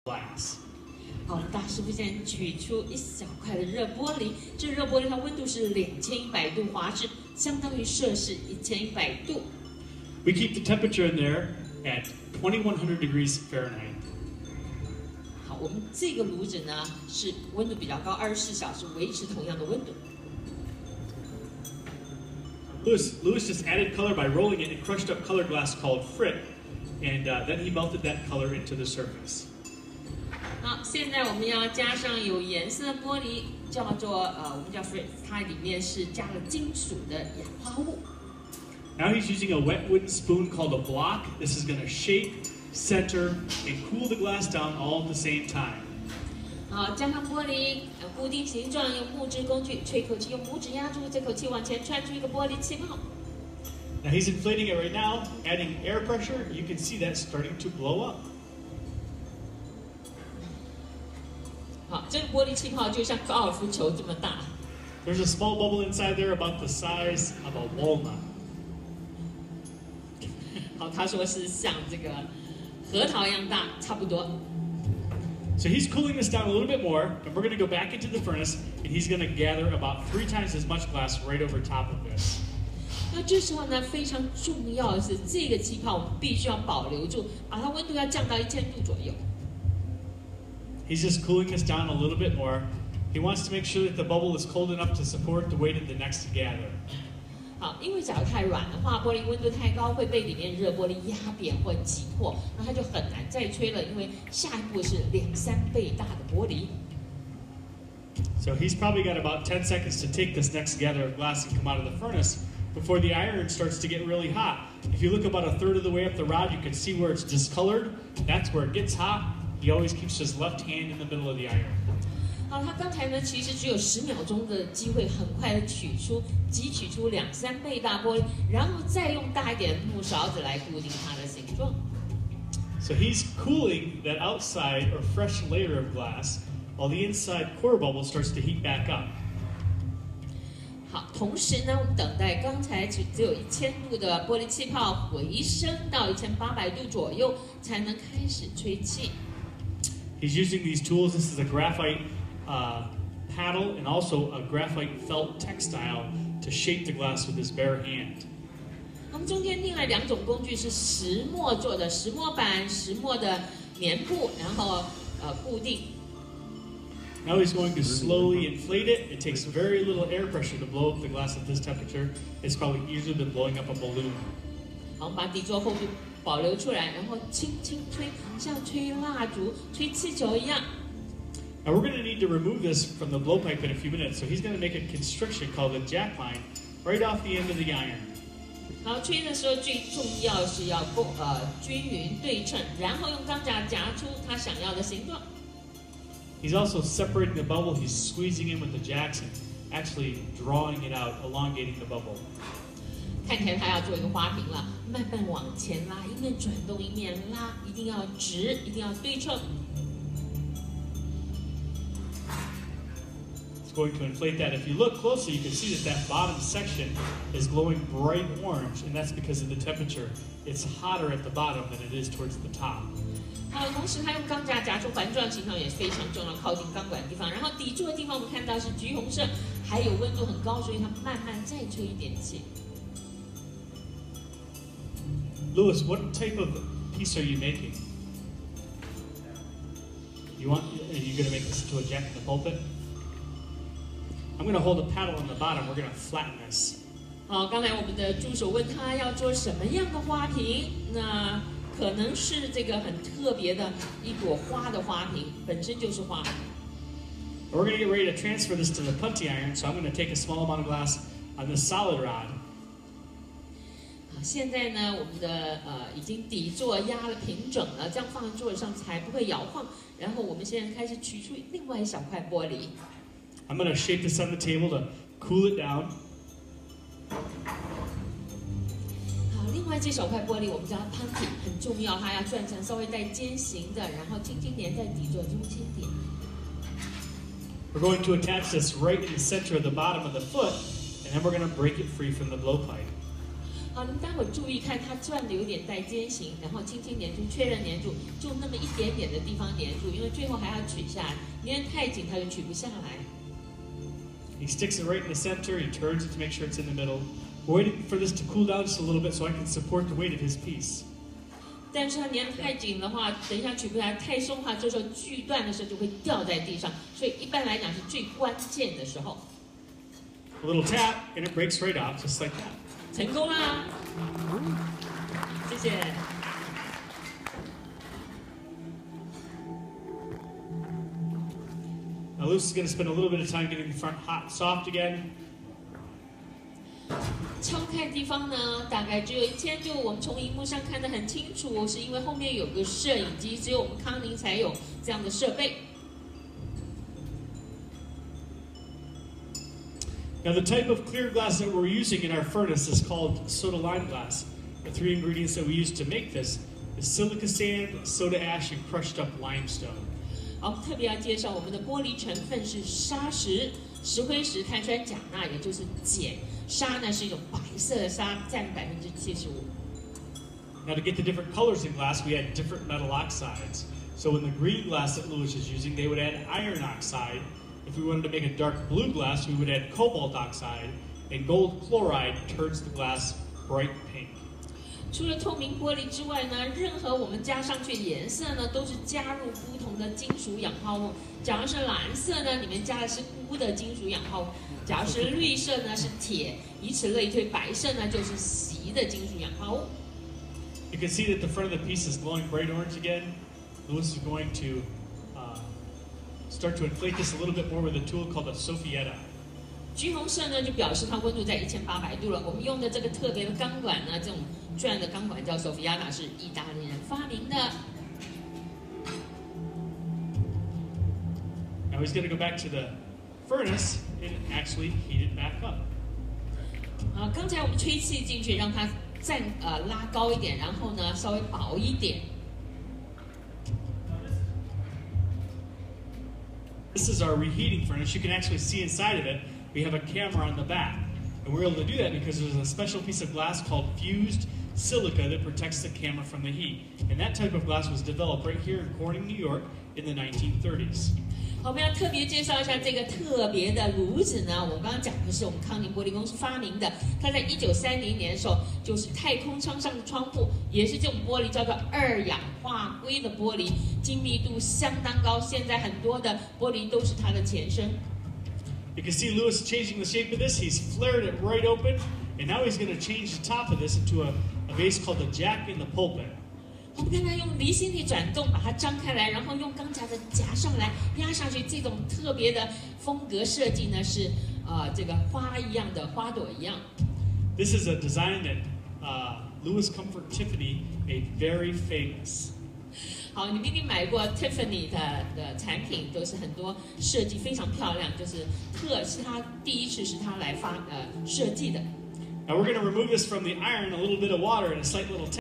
glass. 好，大师傅现在取出一小块的热玻璃，这热玻璃它温度是2100度华氏，相当于摄氏1100度。We keep the temperature in there at 2100 degrees Fahrenheit. 好，我们这个炉子呢是温度比较高，24小时维持同样的温度。Lewis just added color by rolling it in crushed up colored glass called frit, and then he melted that color into the surface. 好，现在我们要加上有颜色的玻璃，叫做我们叫 frit， 它里面是加了金属的氧化物。Now he's using a wet wooden spoon called a block. This is going to shape, center, and cool the glass down all at the same time. 好，加上玻璃，固定形状，用木质工具吹口气，用拇指压住这口气，往前窜出一个玻璃气泡。Now he's inflating it right now, adding air pressure. You can see that starting to blow up. 好，这个玻璃气泡就像高尔夫球这么大。There's a small bubble inside there about the size of a walnut. 好，他说是像这个核桃一样大，差不多。So he's cooling this down a little bit more, and we're going to go back into the furnace, and he's going to gather about 3 times as much glass right over top of this. 那这时候呢，非常重要的是，这个气泡我们必须要保留住，把它温度要降到1000度左右。He's just cooling this down a little bit more. He wants to make sure that the bubble is cold enough to support the weight of the next to gather. 好，因为假如太软的话，玻璃温度太高会被里面热玻璃压扁或挤破，那它就很难再吹了，因为下一步是2、3倍大的玻璃。So he's probably got about 10 seconds to take this next gather of glass and come out of the furnace before the iron starts to get really hot. If you look about a third of the way up the rod, you can see where it's discolored. That's where it gets hot. He always keeps his left hand in the middle of the iron. 好，他刚才呢，其实只有10秒钟的机会，很快的汲取出2、3倍大玻璃，然后再用大一点的木勺子来固定它的形状。So he's cooling that outside or fresh layer of glass, while the inside core bubble starts to heat back up. 好，同时呢，我们等待刚才只有1000度的玻璃气泡回升到1800度左右，才能开始吹气。He's using these tools. This is a graphite paddle and also a graphite felt textile to shape the glass with his bare hand. 我们中间另外2种工具是石墨做的，石墨板、石墨的棉布，然后固定。Now he's going to slowly inflate it. It takes very little air pressure to blow up the glass at this temperature. It's probably easier than blowing up a balloon. 好，我们把底座厚度保留出来，然后轻轻吹，像吹蜡烛、吹气球一样。Now we're going to need to remove this from the blowpipe in a few minutes. So he's going to make a constriction called the jack line right off the end of the iron. 好，吹的时候最重要是要均匀对称，然后用钢夹夹出它想要的形状。He's also separating the bubble. He's squeezing in with the jacks and actually drawing it out, elongating the bubble. 看起来他要做一个花瓶了，慢慢往前拉，一面转动一面拉，一定要直，一定要对称。It's going to inflate that. If you look closely, you can see that that bottom section is glowing bright orange, and that's because of the temperature. It's hotter at the bottom than it is towards the top. 好，同时他用钢夹夹出环状形状也非常重要，靠近钢管的地方。然后底座的地方我们看到是橘红色，还有温度很高，所以它慢慢再吹一点气。Lewis, what type of piece are you making? Are you going to make this into a jack in the pulpit? I'm going to hold a paddle on the bottom. We're going to flatten this. 好，刚才我们的助手问他要做什么样的花瓶，那可能是这个很特别的一朵花的花瓶，本身就是花。We're going to get ready to transfer this to the punty iron, so I'm going to take a small amount of glass on this solid rod. 好，现在呢，我们的已经底座压了平整了，这样放在桌子上才不会摇晃。然后我们现在开始取出另外一小块玻璃。I'm going to shape this on the table to cool it down. 好，另外这小块玻璃我们叫它 punty， 很重要，它要转成稍微带尖形的，然后轻轻粘在底座中间点。We're going to attach this right in the center of the bottom of the foot, and then we're going to break it free from the blowpipe. 好，你们待会儿注意看，它转的有点带尖形，然后轻轻粘住，确认粘住，就那么一点点的地方粘住，因为最后还要取下来，粘太紧它就取不下来。He sticks it right in the center. He turns it to make sure it's in the middle. We're waiting for this to cool down just a little bit so I can support the weight of his piece. 但是它粘太紧的话，等一下取不下来，太松的话，这时候锯断的时候就会掉在地上，所以一般来讲是最关键的时候。A little tap and it breaks right off, just like that. 成功啦！谢谢。Now Lewis is going to spend a little bit of time getting the front hot and soft again. 敲开的地方呢，大概只有1000，就我们从荧幕上看得很清楚，是因为后面有个摄影机，只有我们康宁才有这样的设备。Now the type of clear glass that we're using in our furnace is called soda lime glass. The 3 ingredients that we use to make this is silica sand, soda ash, and crushed up limestone. 好，特别要介绍我们的玻璃成分是砂石、石灰石、碳酸钾钠，也就是碱。砂呢是一种白色的砂，占75%。Now to get the different colors in glass, we add different metal oxides. So in the green glass that Lewis is using, they would add iron oxide. If we wanted to make a dark blue glass, we would add cobalt oxide, and gold chloride turns the glass bright pink. 除了透明玻璃之外呢，任何我们加上去的颜色呢，都是加入不同的金属氧化物。假如是蓝色呢，里面加的是钴的金属氧化物；假如是绿色呢，是铁，以此类推。白色呢，就是锡的金属氧化物。You can see that the front of the piece is glowing bright orange again. Lewis is going to start to inflate this a little bit more with a tool called a soffietta. 橘红色呢，就表示它温度在1800度了。我们用的这个特别的钢管呢，这种转的钢管叫 Soffiata， 是意大利人发明的。Now he's going to go back to the furnace and actually heat it back up. 刚才我们吹气进去，让它拉高一点，然后呢稍微薄一点。This is our reheating furnace. You can actually see inside of it. We have a camera on the back. And we're able to do that because there's a special piece of glass called fused silica that protects the camera from the heat. And that type of glass was developed right here in Corning, New York in the 1930s. 好，我们要特别介绍一下这个特别的炉子呢。我们刚刚讲的是我们康宁玻璃公司发明的，它在1930年的时候，就是太空舱上的窗户，也是这种玻璃，叫做2氧化硅的玻璃，精密度相当高。现在很多的玻璃都是它的前身。You can see Lewis changing the shape of this. He's flared it right open, and now he's going to change the top of this into a vase called the Jack in the Pulpit. 我们看它用离心力转动，把它张开来，然后用钢夹子夹上来，压上去。这种特别的风格设计呢，是这个花一样的花朵一样。This is a design that Louis Comfort Tiffany made very famous. 好，你们一定买过 Tiffany 的产品，都是很多设计非常漂亮，就是是它第一次是它来设计的。Now we're going to remove this from the iron, a little bit of water and a slight little